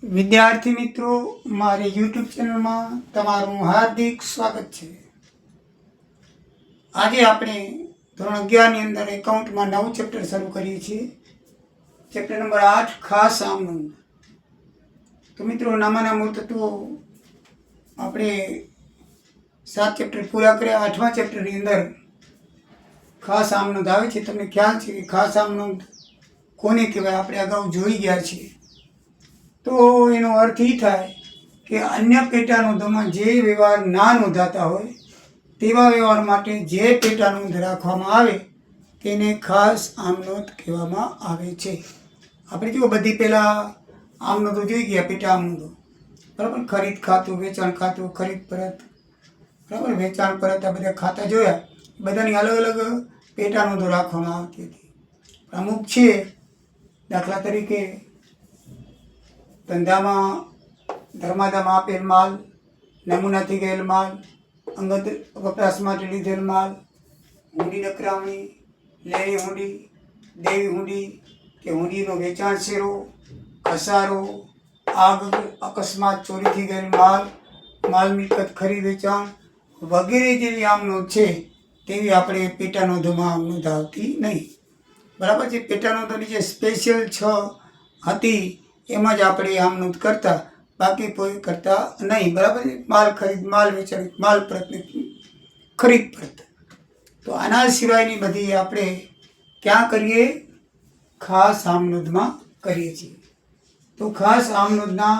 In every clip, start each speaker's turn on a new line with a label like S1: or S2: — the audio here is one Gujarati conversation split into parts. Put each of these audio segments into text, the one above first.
S1: વિદ્યાર્થી મિત્રો, મારી યુટ્યુબ ચેનલમાં તમારું હાર્દિક સ્વાગત છે. આજે આપણે ધોરણ 11ની અંદર એકાઉન્ટમાં નવું ચેપ્ટર શરૂ કરીએ છીએ. ચેપ્ટર નંબર 8 ખાસ આમનોંધ. તો મિત્રો, નામાના મૂળ તત્વો આપણે 7 ચેપ્ટર પૂરા કર્યા. 8મા ચેપ્ટરની અંદર ખાસ આમનોંધ આવે છે. તમને ખ્યાલ છે કે ખાસ આમનોંધ કોને કહેવાય? આપણે અગાઉ જોઈ ગયા છીએ. તો એનો અર્થ એ થાય કે અન્ય પેટા નોંધોમાં જે વ્યવહાર ના નોંધાતા હોય તેવા વ્યવહાર માટે જે પેટા નોંધ રાખવામાં આવે તેને ખાસ આમનોંધ કહેવામાં આવે છે. આપણે જો બધી પહેલાં આમનોંધો જોઈ ગયા, પેટા આમનોંધો, બરાબર. ખરીદ ખાતું, વેચાણ ખાતું, ખરીદ પરત, બરાબર, વેચાણ પરત, આ બધા ખાતા જોયા. બધાની અલગ અલગ પેટા નોંધો રાખવામાં આવતી હતી. અમુક છે, દાખલા તરીકે ધંધામાં ધર્માદામાં આપેલ માલ, નમૂનાથી ગયેલ માલ, અંગત વપરાશ માટે લીધેલ માલ, હુંડી નકરામણી, લેણી હુંડી, દેવી હુંડી કે હુંડીનો વેચાણ શેરો, ઘસારો, આગ, અકસ્માત, ચોરીથી ગયેલ માલ, માલ મિલકત ખરીદ વેચાણ વગેરે જેવી આમ નોંધ છે તેવી આપણે પેટા નોંધોમાં આમ નોંધ આવતી નહીં. બરાબર છે. પેટા નોંધોની જે સ્પેશિયલ 6 હતી એમાં જ આપણે આમ નોંધ કરતા, બાકી કોઈ કરતા નહીં. બરાબર છે. માલ ખરીદ, માલ વેચાણ, માલ પરત, ખરીદ પરત. તો આના સિવાયની બધી આપણે ક્યાં કરીએ? ખાસ આમ નોંધમાં કરીએ છીએ. તો ખાસ આમ નોંધના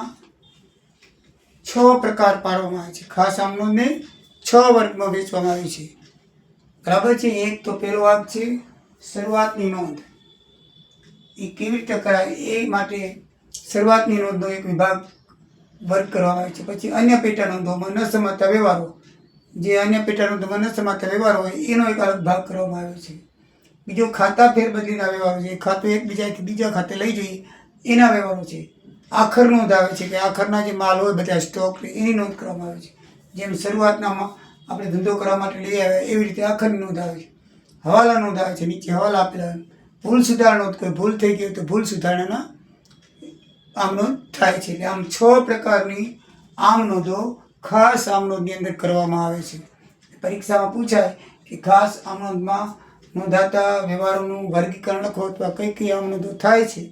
S1: 6 પ્રકાર પાડવામાં આવે છે. ખાસ આમ નોંધને 6 વર્ગમાં વહેંચવામાં આવી છે. બરાબર છે. એક તો પહેલો ભાગ છે શરૂઆતની નોંધ. એ કેવી રીતે કરાય એ માટે શરૂઆતની નોંધનો એક વિભાગ વર્ગ કરવામાં આવે છે. પછી અન્ય પેટા નોંધોમાં ન સમાતા વ્યવહારો, જે અન્ય પેટા નોંધોમાં ન સમાતા વ્યવહારો હોય એનો એક અલગ ભાગ કરવામાં આવ્યો છે. બીજો ખાતા ફેરબદલીના વ્યવહારો છે. ખાતું એકબીજાથી બીજા ખાતે લઈ જઈએ એના વ્યવહારો છે. આખર નોંધ આવે છે કે આખરના જે માલ હોય બધા સ્ટોક એની નોંધ કરવામાં આવે છે. જેમ શરૂઆતનામાં આપણે ધંધો કરવા માટે લઈ આવ્યા એવી રીતે આખરની નોંધ આવે છે. હવાલા નોંધ આવે છે. નીચે હવાલા આપેલા હોય. ભૂલ સુધારણા નોંધ, કોઈ ભૂલ થઈ ગઈ તો ભૂલ સુધારણાના આમ નોંધ થાય છે. એટલે આમ 6 પ્રકારની આમ નોંધો ખાસ આમ નોંધની અંદર કરવામાં આવે છે. પરીક્ષામાં પૂછાય કે ખાસ આમ નોંધમાં નોંધાતા વ્યવહારોનું વર્ગીકરણ લખો અથવા કઈ કઈ આમ નોંધો થાય છે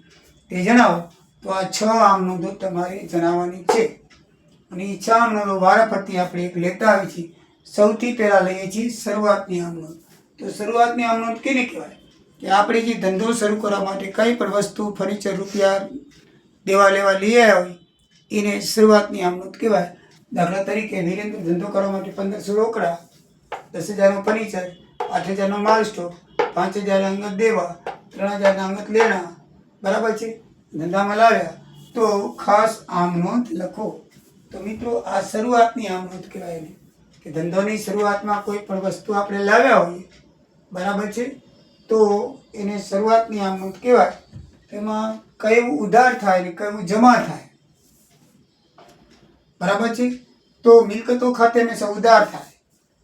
S1: તે જણાવો. તો આ 6 આમ નોંધો તમારે જણાવવાની છે. અને એ 6 આમ નોંધો વારાફરતી આપણે એક લેતા આવી છીએ. સૌથી પહેલાં લઈએ છીએ શરૂઆતની આમ નોંધ. તો શરૂઆતની આમ નોંધ કેને કહેવાય? કે આપણે જે ધંધો શરૂ કરવા માટે કંઈ પણ વસ્તુ, ફર્નિચર, રૂપિયા દેવા લેવા લઈ આવ્યા હોય એને શરૂઆતની આમ નોંધ કહેવાય. દાખલા તરીકે વિરેન્દ્ર ધંધો કરવા માટે 1500 રોકડા, 10,000નું ફર્નિચર, 8,000નો માલ સ્ટોક, 5,000 અંગત દેવા, 3,000ના અંગત લેણા, બરાબર છે, ધંધામાં લાવ્યા. તો ખાસ આમ નોંધ લખો. તો મિત્રો, આ શરૂઆતની આમ નોંધ કહેવાય એને. કે ધંધોની શરૂઆતમાં કોઈ પણ વસ્તુ આપણે લાવ્યા હોઈએ, બરાબર છે, તો એને શરૂઆતની આમ નોંધ કહેવાય. એમાં કયું ઉધાર થાય ને કયું જમા થાય, બરાબર છે. તો મિલકતો ખાતે હંમેશા ઉધાર થાય.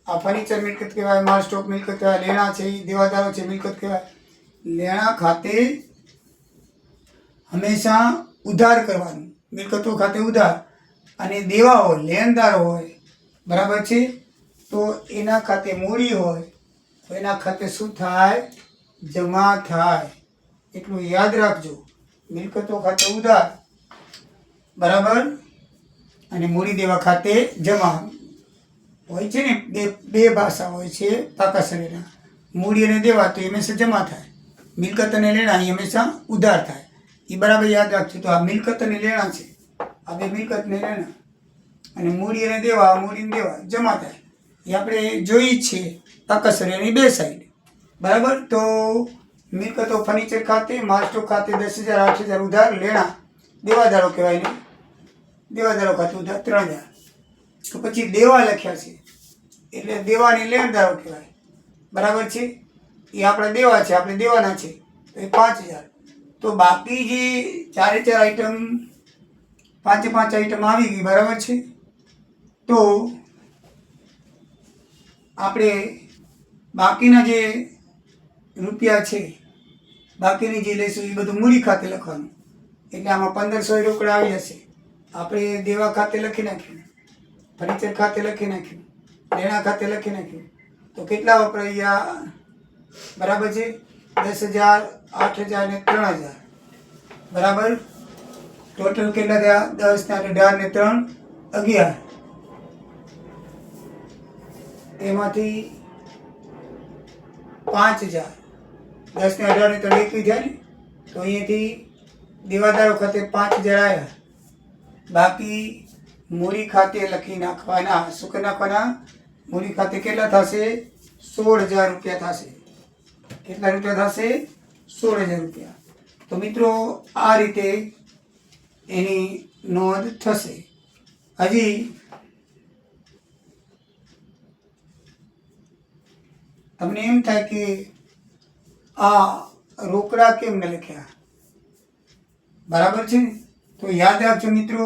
S1: આ ફર્નિચર મિલકત કહેવાય, માલ સ્ટોક મિલકત કહેવાય, લેણા છે એ દેવાદારો છે મિલકત કહેવાય. લેણા ખાતે હંમેશા ઉધાર કરવાનું, મિલકતો ખાતે ઉધાર. અને દેવા હોય, લેણદારો હોય, બરાબર છે, તો એના ખાતે મૂડી હોય તો એના ખાતે શું થાય? જમા થાય. એટલું યાદ રાખજો. મિલકતો ખાતે ઉધાર, બરાબર, અને મૂડી દેવા ખાતે જમા હોય છે ને. બે ભાષા હોય છે પાકા શરીરના. મૂડી અને દેવા તો એ હંમેશા જમા થાય. મિલકત અને લેણા એ હંમેશા ઉધાર થાય. એ બરાબર યાદ રાખજો. તો આ મિલકત અને લેણા છે, આ બે મિલકત ને લેણા. અને મૂડી અને દેવા, મૂડી ને દેવા જમા થાય. એ આપણે જોઈ જ છીએ પાકા શરીરની બે સાઈડ, બરાબર. તો મિલકતો ફર્નિચર ખાતે, માલ સ્ટોક ખાતે 10,000, 8,000 ઉધાર, લેણા દેવાદારો કહેવાય ને, દેવાદારો ખાતે ઉધાર 3,000. તો પછી દેવા લખ્યા છે એટલે દેવાની લેણદારો કહેવાય, બરાબર છે. એ આપણા દેવા છે, આપણે દેવાના છે, તો એ 5,000. તો બાકી જે 4 આઈટમ, 5 આઈટમ આવી ગઈ, બરાબર છે. તો આપણે બાકીના જે રૂપિયા છે, બાકીની જે લઈશું એ બધું મૂડી ખાતે લખવાનું. એટલે આમાં 1500 રોકડા આવી જશે. આપણે દેવા ખાતે લખી નાખ્યું, ફર્નિચર ખાતે લખી નાખ્યું, લેણા ખાતે લખી નાખ્યું. તો કેટલા વપરાઈ ગયા? બરાબર છે 10,000, 8,000 ને 3,000. બરાબર. ટોટલ કેટલા થયા? 10 ને 18 ને 3 11. એમાંથી 5,000, 10 ને 18 ને 3 21 થયા ને. તો અહીંયાથી દેવાદારો ખાતે 5,000 આવ્યા. બાકી મૂડી ખાતે લખી નાખવાના. શું કરી નાખવાના? મૂડી ખાતે કેટલા થશે? 16,000 રૂપિયા થશે. કેટલા રૂપિયા થશે? 16,000 રૂપિયા. તો મિત્રો આ રીતે એની નોંધ થશે. હજી તમને એમ થાય કે આ રોકડા કેમ ન લખ્યા? બરાબર છે ને? તો યાદ રાખજો મિત્રો,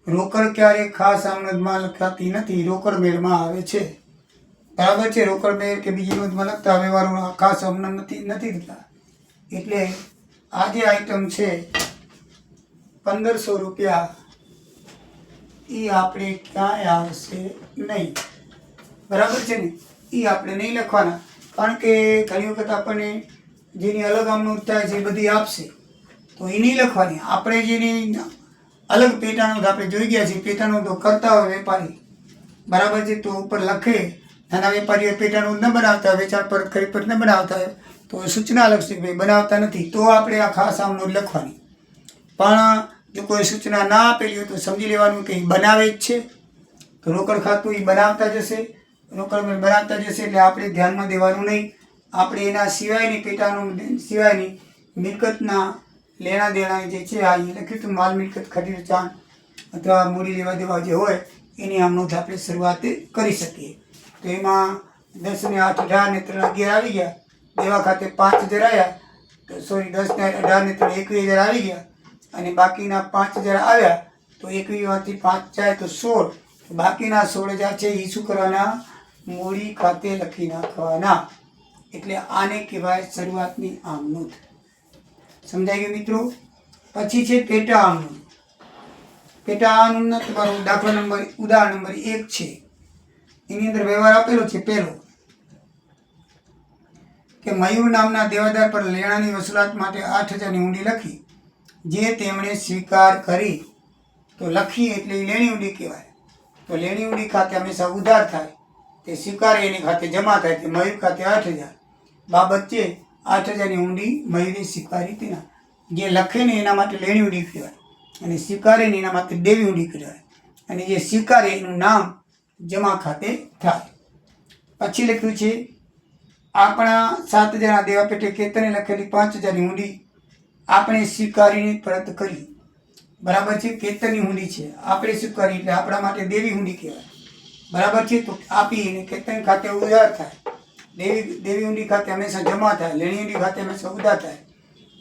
S1: રોકડ ક્યારે ખાસ આમદમાં લખાતી નથી, રોકડ મેળમાં આવે છે. બરાબર છે? રોકડ મેળ કે બીજી નોંધમાં લખતા હવે વાળું ખાસ આમદ નથી થતા. એટલે આ જે આઈટમ છે 1,500 રૂપિયા, એ આપણે ક્યાંય આવશે નહીં. બરાબર છે ને? એ આપણે નહીં લખવાના. કારણ કે ઘણી વખત આપણને જેની અલગ આમનોંધ થાય છે એ બધી આપશે, તો એ નહીં લખવાની. આપણે જેની અલગ પેટાનોંધ આપણે જોઈ ગયા છીએ, પેટાનોંધો કરતા હોય વેપારી, બરાબર છે, તો ઉપર લખે. નાના વેપારીઓ પેટાનોંધ ન બનાવતા હોય, વેચાણ પરત ખરીદ પરત ન બનાવતા હોય, તો સૂચના લખશે કે ભાઈ બનાવતા નથી, તો આપણે આ ખાસ આમનોંધ લખવાની. પણ જો કોઈ સૂચના ના આપેલી હોય તો સમજી લેવાનું કે બનાવે જ છે, તો રોકડ ખાતું એ બનાવતા જશે, રોકડ મેળ બનાવતા જશે. એટલે આપણે ધ્યાનમાં દેવાનું નહીં. આપણે એના સિવાયની પેટાનોંધ સિવાયની મિલકતના લેણા દેણા જે છે આ લખ્યું હતું, માલ મિલકત ખરીદ વેચાણ અથવા મૂડી લેવા દેવા જે હોય એની આમનોંધ આપણે શરૂઆત કરી શકીએ. તો એમાં 10 ને 8 18 ને 3 11 આવી ગયા. દેવા ખાતે 5,000 આવ્યા. તો સોરી 10 ને 18 ને 3 21,000 આવી ગયા. અને બાકીના 5,000 આવ્યા. તો 21માંથી 5 જાય તો 16. બાકીના 16,000 છે એ શું કરવાના? મૂડી ખાતે લખી નાખવાના. એટલે આને કહેવાય શરૂઆતની આમનોંધ. સમજાઈ ગયું મિત્રો? પછી છે પેટા આમનોંધ. પેટા આમનોંધના તમારો દાખલા નંબર ઉદાહરણ નંબર 1 છે. એની અંદર વ્યવહાર આપેલો છે. પહેલો કે મયુર નામના દેવાદાર પર લેણાની વસૂલાત માટે 8,000 ની ઊંડી લખી, જે તેમણે સ્વીકાર કરી. તો લખી એટલે લેણી ઊંડી કહેવાય. તો લેણી ઊંડી ખાતે હંમેશા ઉધાર થાય, તે સ્વીકારે એની ખાતે જમા થાય. તે મયુર ખાતે 8,000 બાબત છે. 8,000 ની ઊંડી મયુરે સ્વીકારી તેના. જે લખે ને એના માટે લેણી ઊંડી કહેવાય, અને સ્વીકારે ને એના માટે દેવી ઊંડી કહેવાય. અને જે સ્વીકારે એનું નામ જમા ખાતે થાય. પછી લખ્યું છે આપણા 7,000 દેવા પેટે કેતને લખેલી 5,000 ની ઊંડી આપણે સ્વીકારીને પરત કરી. બરાબર છે? કેતનની ઊંડી છે, આપણે સ્વીકારી એટલે આપણા માટે દેવી ઊંડી કહેવાય. બરાબર છે? તો આપીને કેતન ખાતે ઉધાર થાય. દેવી ઊંડી ખાતે હંમેશા જમા થાય, લેણી ઊંડી ખાતે હંમેશા ઉધાર થાય.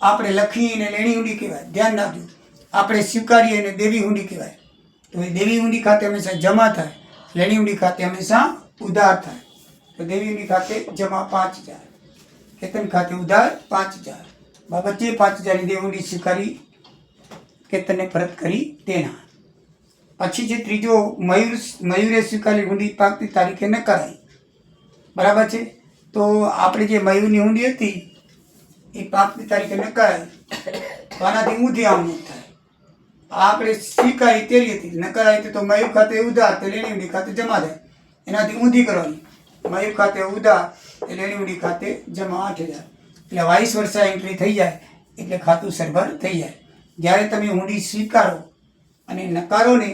S1: આપણે લખીને લેણી ઊંડી કહેવાય. ધ્યાન રાખજો, આપણે સ્વીકારીએ અને દેવી ઊંડી કહેવાય. તો એ દેવી ઊંડી ખાતે હંમેશા જમા થાય, લેણી ઊંડી ખાતે હંમેશા ઉધાર થાય. તો દેવી ઊંડી ખાતે જમા 5,000, કેતન ખાતે ઉધાર 5,000. બાબત છે 5,000 ની દેવી ઊંડી સ્વીકારી કેતનને પરત કરી તેના. પછી જે ત્રીજો મયુરે સ્વીકારેલી ઊંડી પાકતી તારીખે ન કરાઈ. બરાબર છે? તો આપણે જે મયુરની ઊંડી હતી એ પાકતી તારીખે ન કરાઈ, તો આનાથી ઊંધી આમનોંધ થાય. આપણે સ્વીકારી તેરી હતી, ન કરાઈ તો મયુર ખાતે ઉધાર, તે લેણી ઊંડી ખાતે જમા થાય. એનાથી ઊંધી કરવાની. મયુર ખાતે ઉધાર, તે લેણી ઊંડી ખાતે જમા 8,000. એટલે 22 વર્ષા એન્ટ્રી થઈ જાય એટલે ખાતું સરભર થઈ જાય. જ્યારે તમે ઊંડી સ્વીકારો અને નકારો ને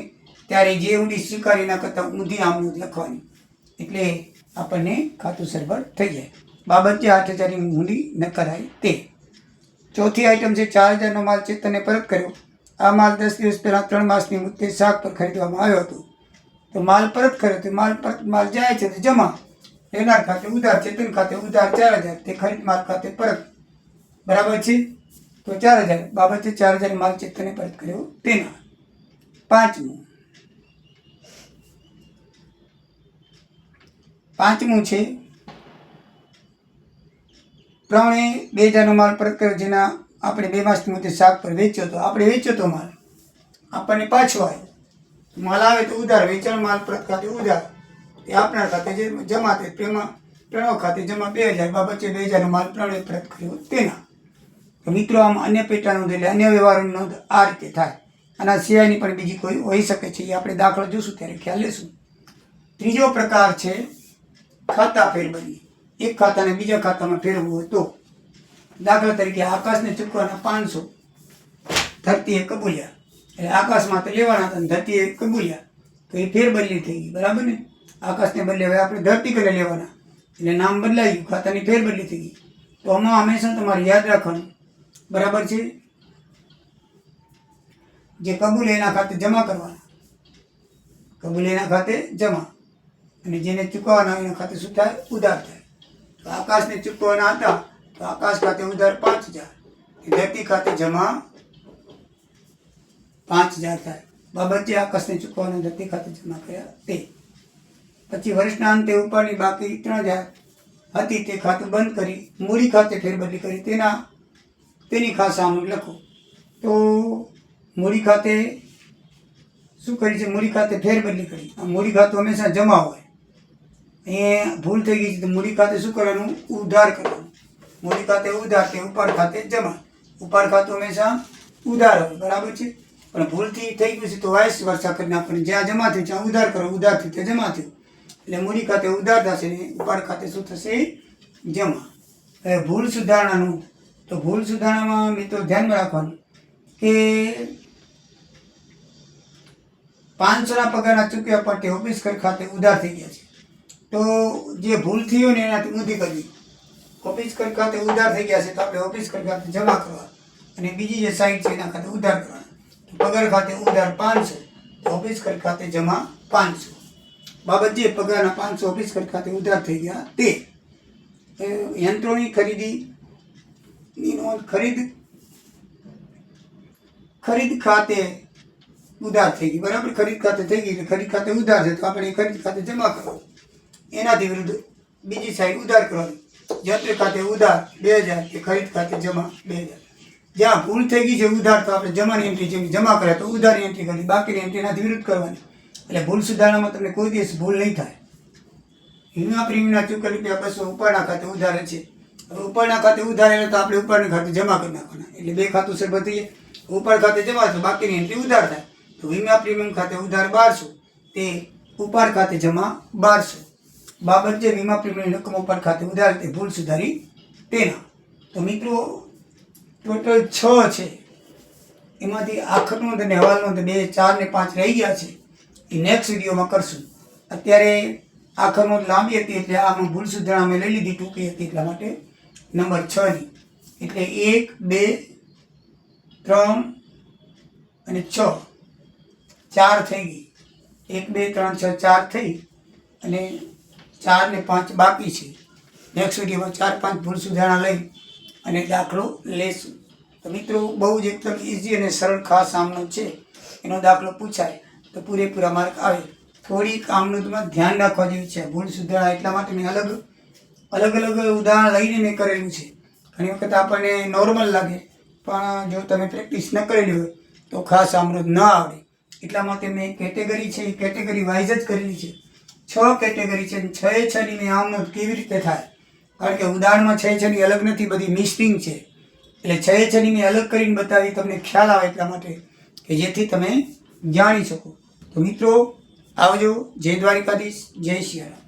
S1: ત્યારે જે ઊંડી સ્વીકારી એના કરતાં ઊંધી આમનોંધ લખવાની. એટલે આપણને ખાતું સરભર થઈ જાય. બાબત છે 8,000 ની ઊંડી ન કરાય તે. ચોથી આઈટમ છે 4,000 નો માલ ચેતનને પરત કર્યો. આ માલ 10 દિવસ પહેલા 3 માસની મુદતે શાક પર ખરીદવામાં આવ્યો હતો. તો માલ પરત કર્યો, તો માલ જાય છે તો જમા, લેનાર ખાતે ઉધાર, ચેતન ખાતે ઉધાર 4,000, તે ખરીદ માલ ખાતે પરત. બરાબર છે? તો 4,000 બાબત છે 4,000 માલ ચેતનને પરત કર્યો તેના. પાંચમું છે પ્રમાણે 2,000 નો માલ પરત કર્યો, જેના આપણે 2 માસની મુદતે શાક પર વેચ્યો હતો. આપણે વેચ્યો હતો માલ, આપણને પાછો આવે. માલ આવે તો ઉધાર, વેચાણ માલ પ્રત ખાતે ઉધાર, એ આપણા ખાતે જે જમા થાય પ્રણવ ખાતે જમા 2000, બાબતે 2000 માલ પ્રણવે પ્રત કર્યો તેના. તો મિત્રો આમ અન્ય પેટા નોંધ એટલે અન્ય વ્યવહારોની નોંધ આ રીતે થાય. આના સિવાયની પણ બીજી કોઈ હોઈ શકે છે, એ આપણે દાખલો જોશું ત્યારે ખ્યાલ લેશું. ત્રીજો પ્રકાર છે ખાતા ફેરબદલી. એક ખાતાને બીજા ખાતામાં ફેરવવું હોય તો, દાખલા તરીકે આકાશને ચૂકવાના 500 ધરતીએ કબૂલ્યા, એટલે આકાશમાં તો લેવાના હતા, ધરતીએ કબૂલ્યા, તો એ ફેરબદલી થઈ ગઈ, બરાબર ને. આકાશને બદલે હવે આપણે ધરતી કને લેવાના, એટલે નામ બદલાઈ ગયું, ખાતાની ફેરબદલી થઈ ગઈ. તો આમાં હંમેશા તમારે યાદ રાખવાનું, બરાબર છે, જે કબૂલ એના ખાતે જમા કરવાના, કબૂલ એના ખાતે જમા, અને જેને ચૂકવવાના એના ખાતે શું થાય? ઉધાર થાય. તો આકાશને ચૂકવવાના હતા તો આકાશ ખાતે ઉધાર 5000, ધરતી ખાતે જમા 5000 થાય. બાબત જે આકાશને ચૂકવવાના ધરતી ખાતે જમા કર્યા તે. પછી વર્ષના અંતે ઉપરની બાકી 3000 હતી તે ખાતું બંધ કરી મૂડી ખાતે ફેરબદલી કરી, તેની ખાસ સામગ્રી લખો. તો મૂડી ખાતે શું કરી છે? મૂડી ખાતે ફેરબદલી કરી. આ મૂડી ખાતું હંમેશા જમા હોય, એ ભૂલ થઈ ગઈ છે તો મૂડી ખાતે શું કરવાનું? ઉધાર કરવાનું. મૂડી ખાતે ઉધાર તે ઉપાડ ખાતે જમા. ઉપાડ ખાતું હંમેશા ઉધાર હોય, બરાબર છે. પણ ભૂલથી થઈ ગયું છે તો વાઇસ વર્ષા કરીને આપણે જ્યાં જમા થયું ત્યાં ઉધાર કરો, ઉધાર થયું ત્યાં જમા થયું, એટલે મૂડી ખાતે ઉધાર થશે ને ઉપાડ ખાતે શું થશે? જમા. હવે ભૂલ સુધારણાનું, તો ભૂલ સુધારણામાં મિત્રો ધ્યાનમાં રાખવાનું કે 500ના પગારના ચૂક્યા પણ તે ઓફિસ કર ખાતે ઉધાર થઈ ગયા છે. તો જે ભૂલ થઈ હોય ને એનાથી ઊંધી કરવી. ઓફિસ કર ખાતે ઉધાર થઈ ગયા છે તો આપણે ઓફિસ કર ખાતે જમા કરવા, અને બીજી જે સાઈડ છે એના ખાતે ઉધાર કરવાના. પગાર ખાતે ઉધાર 500, તો ઓફિસ કર ખાતે જમા 500. બાબત જે પગારના 500 ઓફિસ કર ખાતે ઉધાર થઈ ગયા તે. યંત્રોની ખરીદીની નોંધ, ખરીદ ખાતે ઉધાર થઈ ગઈ, બરાબર. ખરીદ ખાતે થઈ ગઈ એટલે ખરીદ ખાતે ઉધાર છે તો આપણે ખરીદ ખાતે જમા કરવું. એનાથી વિરુદ્ધ બીજી સાઈડ ઉધાર કરવાની. યંત્ર ખાતે ઉધાર 2000 કે ખરીદ ખાતે જમા 2000. જ્યાં ભૂલ થઈ ગઈ છે ઉધાર તો આપણે જમાની એન્ટ્રી જેવી જમા કરે તો ઉધારની એન્ટ્રી કરી, બાકીની એન્ટ્રી એનાથી વિરુદ્ધ કરવાની. એટલે ભૂલ સુધારણામાં તમને કોઈ દિવસ ભૂલ નહીં થાય. વીમા પ્રીમિયમના ચૂકવેલ રૂપિયા 200 ઉપરના ખાતે ઉધાર છે. હવે ઉપરના ખાતે ઉધાર એટલે તો આપણે ઉપરના ખાતે જમા કરી નાખવાના, એટલે બે ખાતું સરભર થઈ જાય. ઉપર ખાતે જમા તો બાકીની એન્ટ્રી ઉધાર થાય. તો વીમા પ્રીમિયમ ખાતે ઉધાર 1200, તે ઉપાડ ખાતે જમા 1200. બાબત જે વીમા પ્રીમિયમની રકમ ઉપાડ ખાતે ઉધાર તે ભૂલ સુધારી તેના. તો મિત્રો ટોટલ 6 છે, એમાંથી આખર નોંધ અને હવાલ નોંધ 2, 4 ને 5 રહી ગયા છે, એ નેક્સ્ટ વિડીયોમાં કરશું. અત્યારે આખર નોંધ લાંબી હતી એટલે આમાં ભૂલ સુધારણા મેં લઈ લીધી, ટૂંકી હતી એટલા માટે, નંબર 6ની. એટલે 1, 2, 3 અને 6, 4 થઈ ગઈ. 1, 2, 3, 6, 4 થઈ, અને 4 ને 5 બાકી છે. નેક્સ્ટ વિડીયોમાં 4, 5 ભૂલ સુધારણા લઈ અને દાખલો લેશું. તો મિત્રો બહુ જ એકદમ ઇઝી અને સરળ ખાસ આમનો છે, એનો દાખલો પૂછાય તો પૂરેપૂરા માર્ક આવે. થોડીક આમનોંધમાં ધ્યાન રાખવા જેવી છે. ભૂલ સુધારણા એટલા માટે મેં અલગ અલગ ઉદાહરણ લઈને મેં કરેલું છે. ઘણી વખત આપણને નોર્મલ લાગે, પણ જો તમે પ્રેક્ટિસ ન કરેલી હોય તો ખાસ આમનોંધ ન આવડે. એટલા માટે મેં કેટેગરી છે એ કેટેગરી વાઇઝ જ કરેલી છે. 6 કેટેગરી છે, 6-6ની મેં આમનોંધ કેવી રીતે થાય, કારણ કે ઉદાહરણમાં 6-6ની અલગ નથી, બધી મિક્સિંગ છે. એટલે 6-6ની મેં અલગ કરીને બતાવી, તમને ખ્યાલ આવે એટલા માટે કે જેથી તમે જાણી શકો. તો મિત્રો આવજો. જય દ્વારિકાધીશ, જય સિયારામ.